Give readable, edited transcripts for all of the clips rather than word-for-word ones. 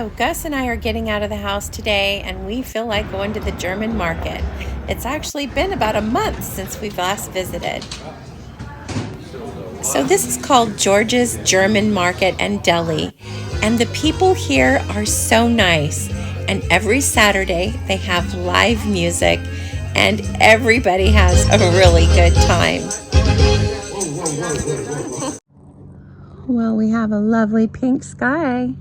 So Gus and I are getting out of the house today, and we feel like going to the German market. It's actually been about a month since we've last visited. So this is called George's German Market and Deli, and the people here are so nice. And every Saturday they have live music, and everybody has a really good time. Well, we have a lovely pink sky.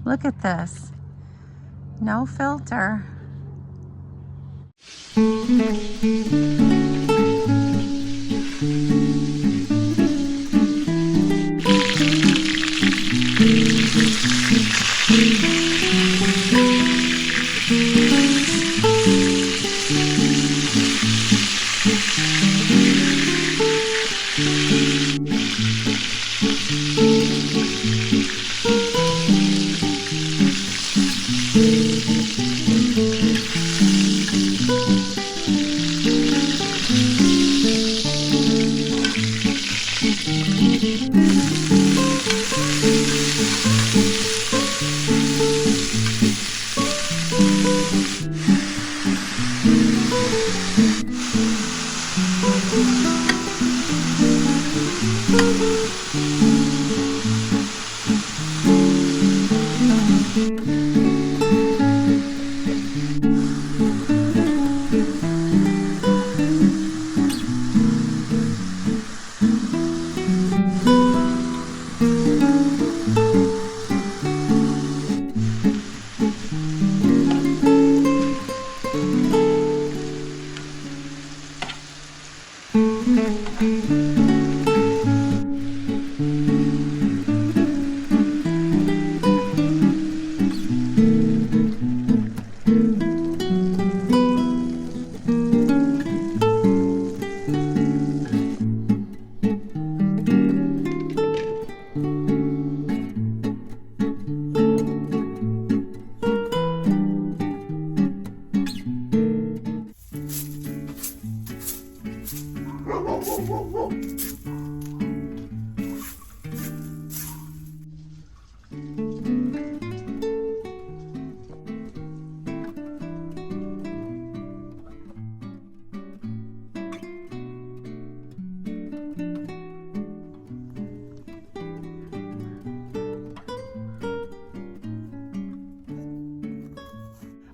Look at this. No filter.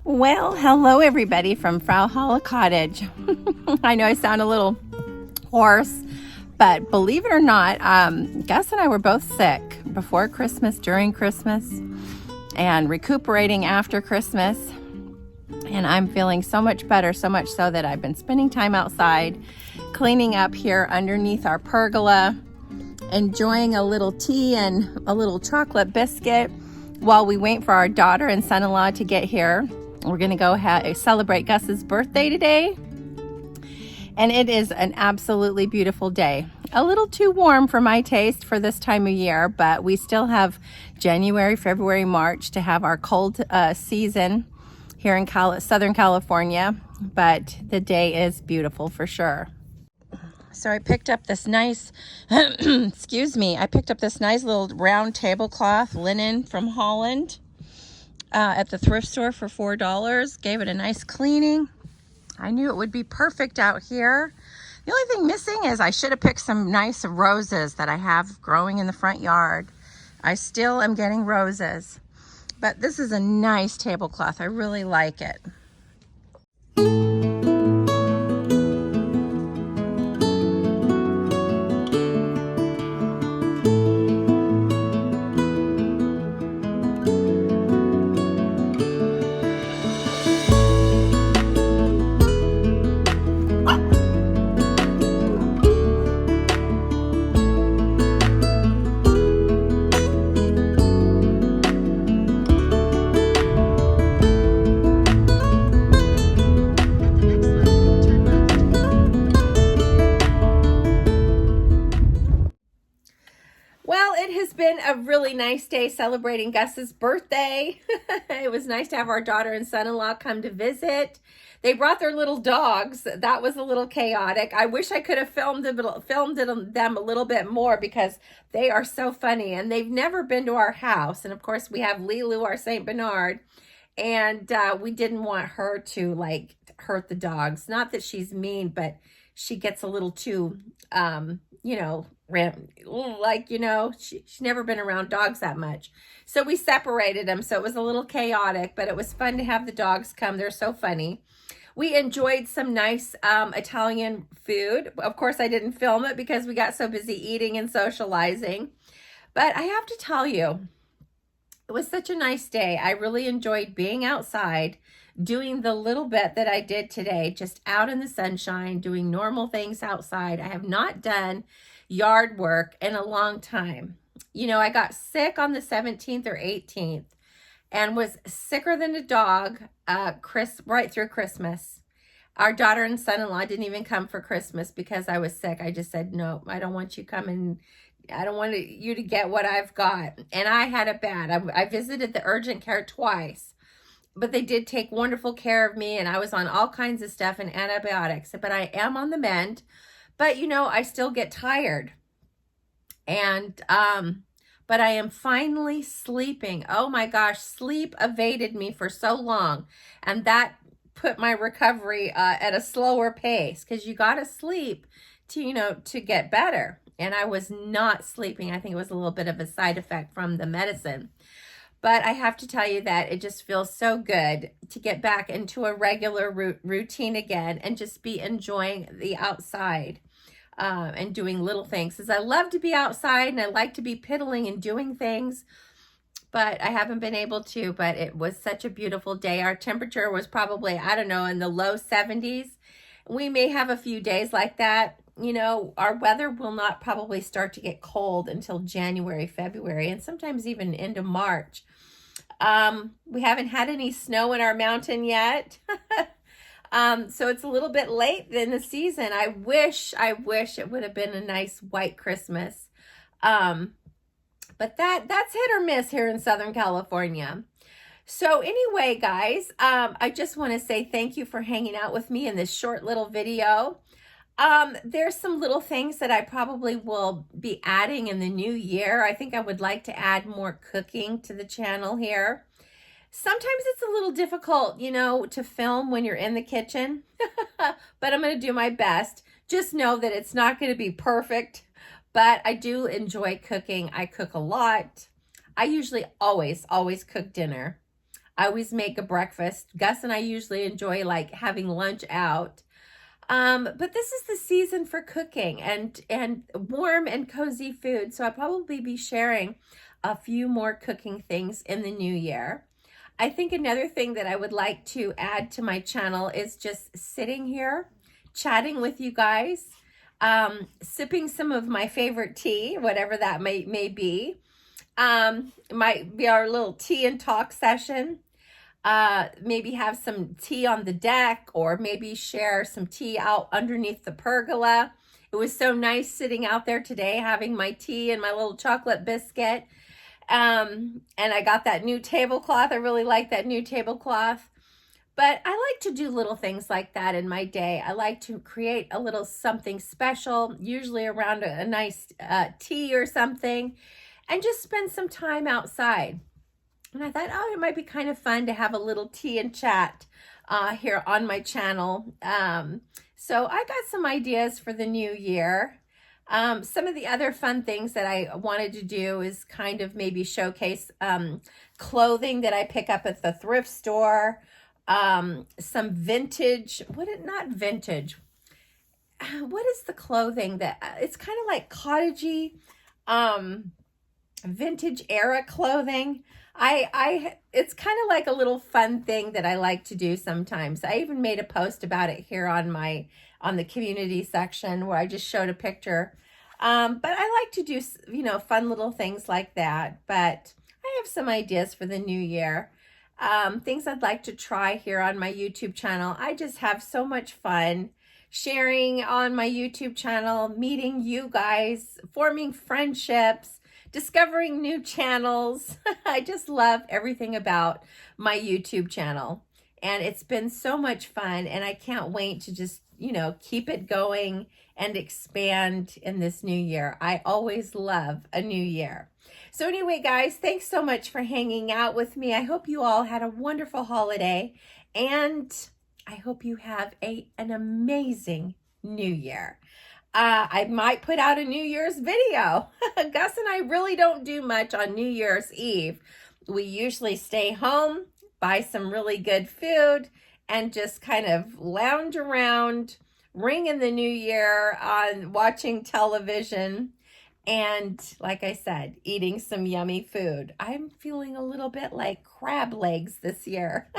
Well, hello everybody from Frau Holle Cottage. I know I sound a little hoarse, but believe it or not, Gus and I were both sick before Christmas, during Christmas, and recuperating after Christmas. And I'm feeling so much better, so much so that I've been spending time outside, cleaning up here underneath our pergola, enjoying a little tea and a little chocolate biscuit while we wait for our daughter and son-in-law to get here. We're gonna go celebrate Gus's birthday today. And it is an absolutely beautiful day. A little too warm for my taste for this time of year, but we still have January, February, March to have our cold season here in Southern California. But the day is beautiful for sure. So I picked up this nice, excuse me, I picked up this nice little round tablecloth linen from Holland at the thrift store for $4. Gave it a nice cleaning. I knew it would be perfect out here. The only thing missing is I should have picked some nice roses that I have growing in the front yard. I still am getting roses, but this is a nice tablecloth. I really like it. been a really nice day celebrating Gus's birthday. It was nice to have our daughter and son-in-law come to visit. They brought their little dogs. That was a little chaotic. I wish I could have filmed them a little bit more because they are so funny and they've never been to our house. And of course we have Lilu, our Saint Bernard, and we didn't want her to like hurt the dogs. Not that she's mean, but she gets a little too, you know, like, you know, she's never been around dogs that much. So we separated them. So it was a little chaotic, but it was fun to have the dogs come. They're so funny. We enjoyed some nice Italian food. Of course, I didn't film it because we got so busy eating and socializing. But I have to tell you, it was such a nice day. I really enjoyed being outside, doing the little bit that I did today, just out in the sunshine, doing normal things outside. I have not done yard work in a long time. You know, I got sick on the 17th or 18th and was sicker than a dog right through Christmas. Our daughter and son-in-law didn't even come for Christmas because I was sick. I just said, no, I don't want you coming. I don't want you to get what I've got. And I had it bad. I visited the urgent care twice, but they did take wonderful care of me, and I was on all kinds of stuff and antibiotics. But I am on the mend. But, you know, I still get tired. And, but I am finally sleeping. Oh my gosh, sleep evaded me for so long. And that put my recovery at a slower pace because you got to sleep to, you know, to get better. And I was not sleeping. I think it was a little bit of a side effect from the medicine. But I have to tell you that it just feels so good to get back into a regular routine again and just be enjoying the outside and doing little things. Because I love to be outside and I like to be piddling and doing things. But I haven't been able to. But it was such a beautiful day. Our temperature was probably, I don't know, in the low 70s. We may have a few days like that. You know, our weather will not probably start to get cold until January, February, and sometimes even into March. We haven't had any snow in our mountain yet. So it's a little bit late in the season. I wish it would have been a nice white Christmas. But that's hit or miss here in Southern California. So anyway, guys, I just want to say thank you for hanging out with me in this short little video. There's some little things that I probably will be adding in the new year. I think I would like to add more cooking to the channel here. Sometimes it's a little difficult, you know, to film when you're in the kitchen, but I'm going to do my best. Just know that it's not going to be perfect, but I do enjoy cooking. I cook a lot. I usually always cook dinner. I always make a breakfast. Gus and I usually enjoy like having lunch out. But this is the season for cooking and warm and cozy food. So I'll probably be sharing a few more cooking things in the new year. I think another thing that I would like to add to my channel is just sitting here, chatting with you guys, sipping some of my favorite tea, whatever that may be. It might be our little tea and talk session. Maybe have some tea on the deck, or maybe share some tea out underneath the pergola. It was so nice sitting out there today having my tea and my little chocolate biscuit. And I got that new tablecloth. I really like that new tablecloth. But I like to do little things like that in my day. I like to create a little something special, usually around a nice tea or something, and just spend some time outside. And I thought, oh, it might be kind of fun to have a little tea and chat here on my channel. So I got some ideas for the new year. Some of the other fun things that I wanted to do is kind of maybe showcase clothing that I pick up at the thrift store. Some vintage, not vintage. What is the clothing that, it's kind of like cottagey, vintage era clothing. It's kind of like a little fun thing that I like to do sometimes. I even made a post about it here on the community section where I just showed a picture. But I like to do, you know, fun little things like that. But I have some ideas for the new year. Things I'd like to try here on my YouTube channel. I just have so much fun sharing on my YouTube channel, meeting you guys, forming friendships, discovering new channels. I just love everything about my YouTube channel. And it's been so much fun, and I can't wait to just, keep it going and expand in this new year. I always love a new year. So anyway, guys, thanks so much for hanging out with me. I hope you all had a wonderful holiday, and I hope you have an amazing new year. I might put out a New Year's video. Gus and I really don't do much on New Year's Eve. We usually stay home, buy some really good food, and just kind of lounge around, ring in the new year on watching television, and like I said, eating some yummy food. I'm feeling a little bit like crab legs this year.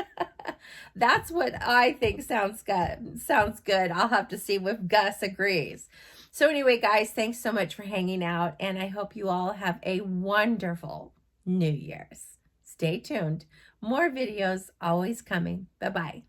That's what I think sounds good. Sounds good. I'll have to see if Gus agrees. So anyway, guys, thanks so much for hanging out, and I hope you all have a wonderful New Year's. Stay tuned. More videos always coming. Bye-bye.